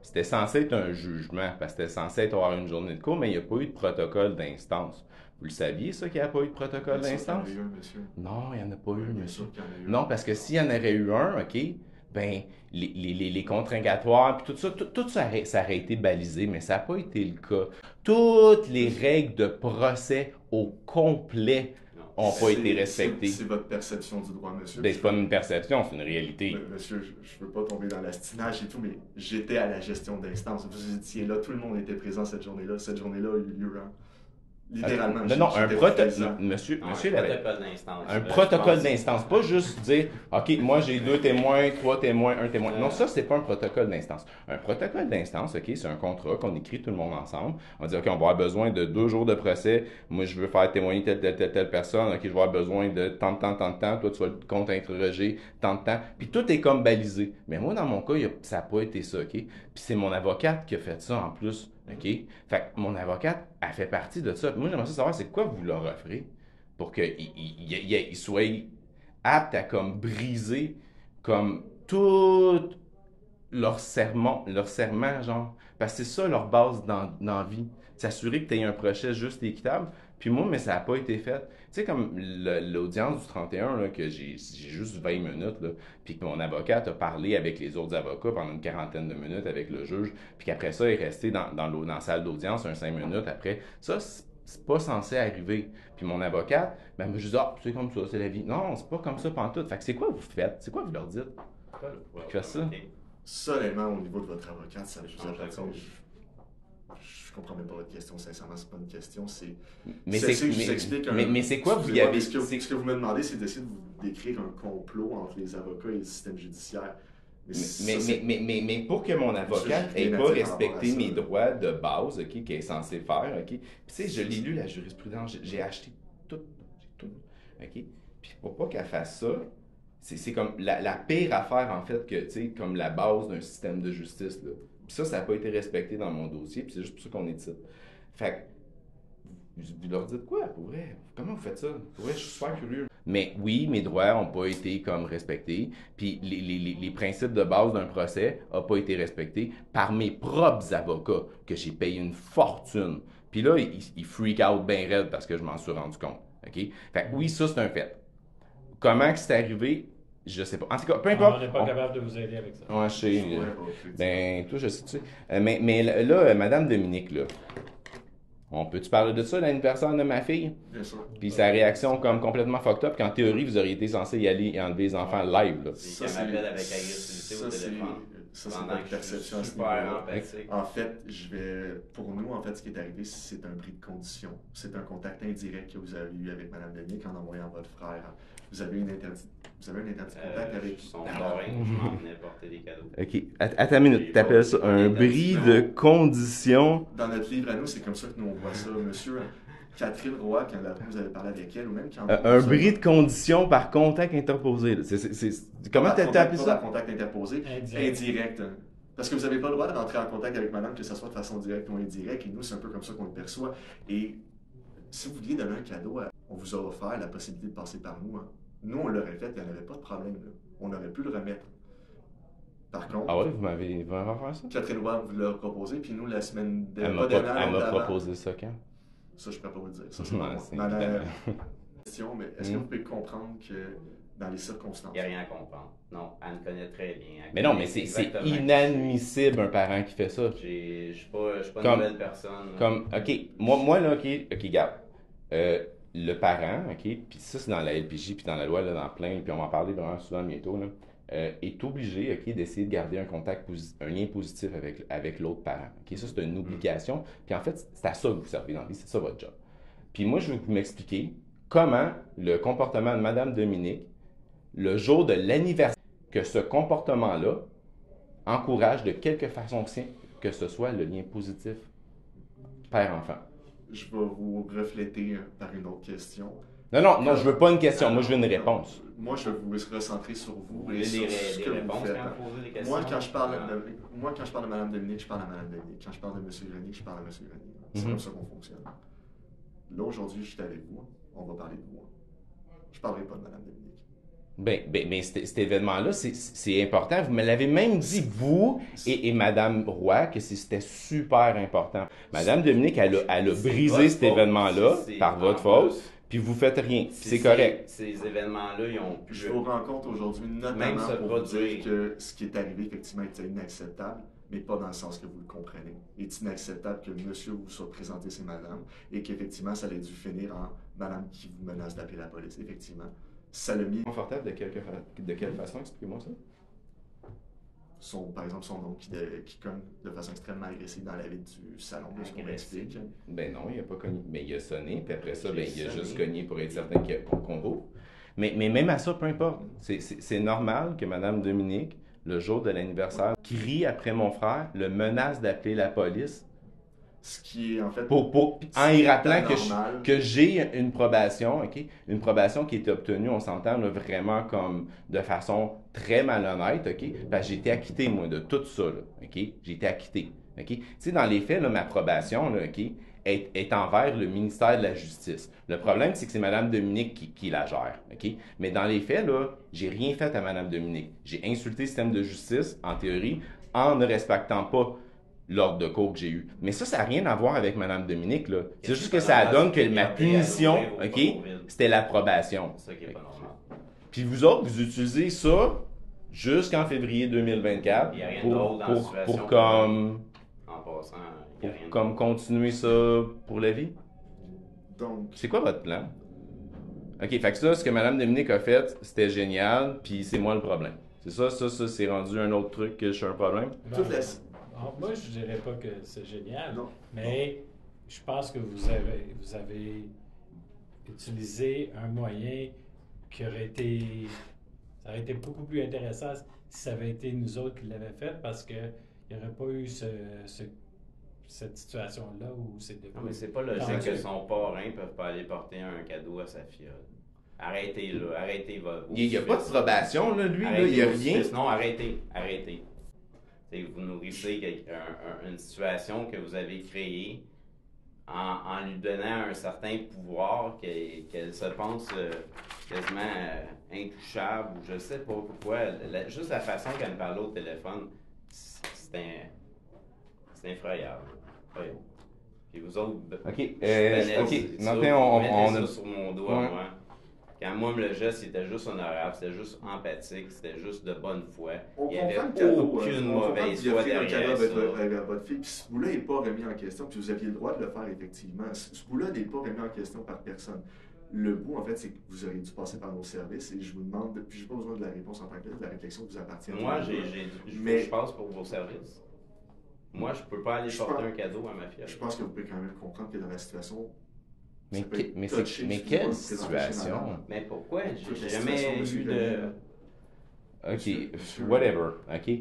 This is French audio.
C'était censé être un jugement, parce que c'était censé être avoir une journée de cours, mais il n'y a pas eu de protocole d'instance. Vous le saviez, ça, qu'il n'y a pas eu de protocole Bien sûr qu'il y en a d'instance? eu un, monsieur. Non, il n'y en a pas Oui, eu, bien monsieur. sûr qu'il y en a eu un. Non, parce que s'il y en aurait eu un, OK, ben, les contre-ingatoires, puis tout ça, tout ça, ça aurait été balisé, mais ça n'a pas été le cas. Toutes les règles de procès au complet Non, n'ont pas été respectées. C'est votre perception du droit, monsieur. Ben, c'est pas une perception, c'est une réalité. Monsieur, je veux pas tomber dans l'astinage et tout, mais j'étais à la gestion d'instance. Vous étiez là, tout le monde était présent cette journée-là. Cette journée-là a eu lieu, hein. Littéralement, Non, non, j'étais présent. monsieur, non, monsieur, un la- protocole d'instance. un Je protocole pense. d'instance, pas juste dire, OK, moi j'ai deux témoins, trois témoins, un témoin. Non, ça, c'est pas un protocole d'instance. Un protocole d'instance, OK, c'est un contrat qu'on écrit tout le monde ensemble. On dit, OK, on va avoir besoin de 2 jours de procès. Moi, je veux faire témoigner telle personne. OK, je vais avoir besoin de tant de temps. Toi, tu vas le contre-interroger tant de temps. Puis tout est comme balisé. Mais moi, dans mon cas, ça n'a pas été ça, OK? Puis c'est mon avocate qui a fait ça en plus. OK? Fait que mon avocate, elle fait partie de ça. Moi, j'aimerais savoir, c'est quoi vous leur offrez pour qu'ils soient aptes à comme briser comme tout leur serment, genre. Parce que c'est ça leur base dans la vie. S'assurer que tu aies un procès juste et équitable. Puis moi, mais ça n'a pas été fait. Tu sais, comme l'audience du 31, là, que j'ai juste 20 minutes, là, puis que mon avocate a parlé avec les autres avocats pendant une quarantaine de minutes avec le juge, puis qu'après ça, il est resté dans la salle d'audience 5 minutes après. Ça, c'est pas censé arriver. Puis mon avocate, ben, elle me dit, ah, c'est comme ça, c'est la vie. Non, c'est pas comme ça pantoute. Fait que c'est quoi vous faites? C'est quoi vous leur dites? Pas le pouvoir Qui fait ça? remonter. Solennellement, au niveau de votre avocate, ça Je vous change la appartient. cause. Je comprends même pas votre question, sincèrement, c'est pas une question, c'est... Mais C'est c'est que je vous explique un... mais c'est quoi vous y Excusez-moi, avez mais ce que vous me demandez, c'est d'essayer de vous décrire un complot entre les avocats et le système judiciaire. mais pour que mon avocate J'ai ait rien à pas dire par rapport à respecté ça. mes droits de base, OK, qu'elle est censée faire, OK. Puis tu sais, je l'ai lu la jurisprudence, j'ai acheté tout, j'ai tout, OK. Puis pour pas qu'elle fasse ça, c'est comme la pire affaire en fait que tu sais comme la base d'un système de justice là. Puis ça n'a pas été respecté dans mon dossier, puis c'est juste pour ça qu'on est ici. Fait que vous leur dites quoi, pour vrai? Comment vous faites ça? Pour vrai, je suis super curieux. Mais oui, mes droits n'ont pas été comme respectés, puis les principes de base d'un procès n'ont pas été respectés par mes propres avocats, que j'ai payé une fortune. Puis là, ils freak out bien raide parce que je m'en suis rendu compte. OK? Fait que oui, ça, c'est un fait. Comment que c'est arrivé? Je sais pas. En tout cas, peu On importe. n'est pas capable de vous aider avec ça. Ouais, je sais. Je pourrais pas, effectivement. Ben, toi, je sais, tu sais. Mais là, Madame Dominique, là, on peut-tu parler de ça à une personne de ma fille? Bien sûr. Puis sa réaction comme complètement fucked up, qu'en théorie, vous auriez été censé y aller et enlever les enfants live, là. Puis qu'elle m'appelle avec agressivité au téléphone. Ça, c'est Pendant votre que je perception à suis ce super niveau-là. empathique. En fait, pour nous, en fait, ce qui est arrivé, c'est un bris de condition. C'est un contact indirect que vous avez eu avec Mme Dominique en envoyant votre frère. Vous avez un interdit de contact avec... Son parrain, je m'en venais porter des cadeaux. OK. À ta minute, t'appelles ça un bris de condition. Dans notre livre à nous, c'est comme ça que nous on voit ça. Monsieur Catherine Roy, quand vous avez parlé avec elle, ou même quand... Un bris de condition par contact interposé. Là. Comment t'as appelé Pas ça? par contact interposé, Indirect. indirect. Parce que vous n'avez pas le droit de rentrer en contact avec madame, que ce soit de façon directe ou indirecte, et nous, c'est un peu comme ça qu'on le perçoit. Et si vous vouliez donner un cadeau, on vous a offert la possibilité de passer par nous. Hein. Nous, on l'aurait fait, il n'y en avait pas de problème. Là. On aurait pu le remettre. Par contre, Ah ouais, vous m'avez fait ça? Catherine Roy vous l'a proposé, puis nous, la semaine Elle pas dernière, elle m'a l'autre d'avant. proposé ça quand? Ça, je ne pourrais pas vous le dire. Ça, c'est Ouais, pas moi. c'est Dans la évident. question, mais est-ce que vous pouvez comprendre que dans les circonstances... Il n'y a rien à comprendre. Non, elle me connaît très bien. Elle Mais non, connaît mais c'est exactement inadmissible un parent qui fait ça. Je ne suis pas une Comme- nouvelle personne. Comme, OK, moi là, OK, garde. Le parent, OK, puis ça, c'est dans la LPJ, puis dans la loi, là, dans plein, puis on va en parler vraiment souvent bientôt, là, est obligé, OK, d'essayer de garder un contact, un lien positif avec l'autre parent. OK, ça, c'est une obligation. Puis en fait, c'est à ça que vous servez dans la vie, c'est ça votre job. Puis moi, je vais vous m'expliquer comment le comportement de Madame Dominique, le jour de l'anniversaire, que ce comportement-là encourage de quelque façon que ce soit le lien positif père-enfant. Je vais vous refléter par une autre question. Non, je veux pas une question, moi je veux une réponse. Moi, je vais vous recentrer sur vous Vous et voulez sur des, ce des que vous réponses faites. quand vous posez des questions? Moi, quand je parle de Mme Dominique, je parle à Mme Dominique. Quand je parle de M. Grenier, je parle à M. Grenier. C'est comme ça qu'on fonctionne. Là, aujourd'hui, je suis avec vous. On va parler de vous. Je ne parlerai pas de Mme Dominique. Cet événement-là, c'est important. Vous me l'avez même dit, vous et Madame Roy, que c'était super important. Madame Dominique, elle a C'est brisé votre cet faute. événement-là C'est par votre en faute, plus. puis vous faites rien. Puis C'est correct. Ces événements-là, ils ont pu. Je vous rencontre aujourd'hui Même notamment se pour vous produire. dire que ce qui est arrivé effectivement était inacceptable, mais pas dans le sens que vous le comprenez. Il est inacceptable que monsieur vous soit présenté ses madames et qu'effectivement ça allait dû finir en madame qui vous menace d'appeler la police. Effectivement, ça l'a mis Confortable de quelle façon? Expliquez-moi ça. par exemple son oncle qui cogne de façon extrêmement agressive dans la vitre du salon de ce qu'on Agressif. m'explique. Ben non, il a pas cogné. Mais il a sonné, puis après ça, J'ai il a juste sonné. cogné pour être certain qu'on rouvre. Mais même à ça, peu importe. C'est normal que Madame Dominique, le jour de l'anniversaire, crie après mon frère, le menace d'appeler la police, Ce qui est en fait en y rappelant normal. que j'ai une probation, OK? Une probation qui a été obtenue, on s'entend, là, vraiment comme de façon très malhonnête, OK? Parce que j'ai été acquitté, moi, de tout ça, là, OK? J'ai été acquitté, OK? Tu sais, dans les faits, là, ma probation, là, OK, est envers le ministère de la Justice. Le problème, c'est que c'est Mme Dominique qui la gère, OK? Mais dans les faits, là, j'ai rien fait à Mme Dominique. J'ai insulté le système de justice, en théorie, en ne respectant pas l'ordre de cours que j'ai eu. Mais ça n'a rien à voir avec Mme Dominique, là. C'est juste que ça donne que ma punition, OK, c'était l'approbation. C'est ça qui est pas normal. Puis vous autres, vous utilisez ça jusqu'en février 2024 Il y a rien d'autre dans la situation pour comme, En passant, il y a pour rien comme continuer ça pour la vie. Donc, C'est quoi votre plan? OK, fait que ça, ce que Mme Dominique a fait, c'était génial, puis c'est moi le problème. C'est ça, c'est rendu un autre truc que je suis un problème? toute la... Moi, je dirais pas que c'est génial, Non. mais je pense que vous avez utilisé un moyen qui aurait été, ça aurait été beaucoup plus intéressant si ça avait été nous autres qui l'avaient fait, parce que il n'y aurait pas eu cette situation-là où c'était. Non, mais c'est pas logique que son parrain ne peut pas aller porter un cadeau à sa fille. Arrêtez, là. Arrêtez. Il n'y a pas de probation, là, lui, là, il n'y a rien. Non, arrêtez. Vous nourrissez une situation que vous avez créée en lui donnant un certain pouvoir qu'elle se pense quasiment intouchable, ou je sais pas pourquoi. Juste la façon qu'elle me parlait au téléphone, c'est effrayable. Voyons. Puis vous autres, OK, vous Martin, on mettez a... ça sur mon doigt, Ouais. moi. Quand moi, le geste, c'était juste honorable, c'était juste empathique, c'était juste de bonne foi. On Il n'y avait comprend le cadeau, aucune on comprend mauvaise qu'il a foi fait un cadeau derrière avec ça. votre fille, puis ce bout-là n'est pas remis en question, puis vous aviez le droit de le faire effectivement. Ce bout-là n'est pas remis en question par personne. Le bout, en fait, c'est que vous auriez dû passer par nos services, et je vous demande, puis je n'ai pas besoin de la réponse en tant que telle, de la réflexion vous appartient. Moi, Mais- je passe pour vos services. Moi, je peux pas aller Je porter pense- un cadeau à ma fille. Je pense que vous pouvez quand même comprendre que dans la situation. Mais, ça peut être touché, quelle excusez-moi, de présenter chez situation? madame. Mais pourquoi? Toute J'ai la jamais situation, eu monsieur de... Gagnon. OK, Monsieur- whatever, OK.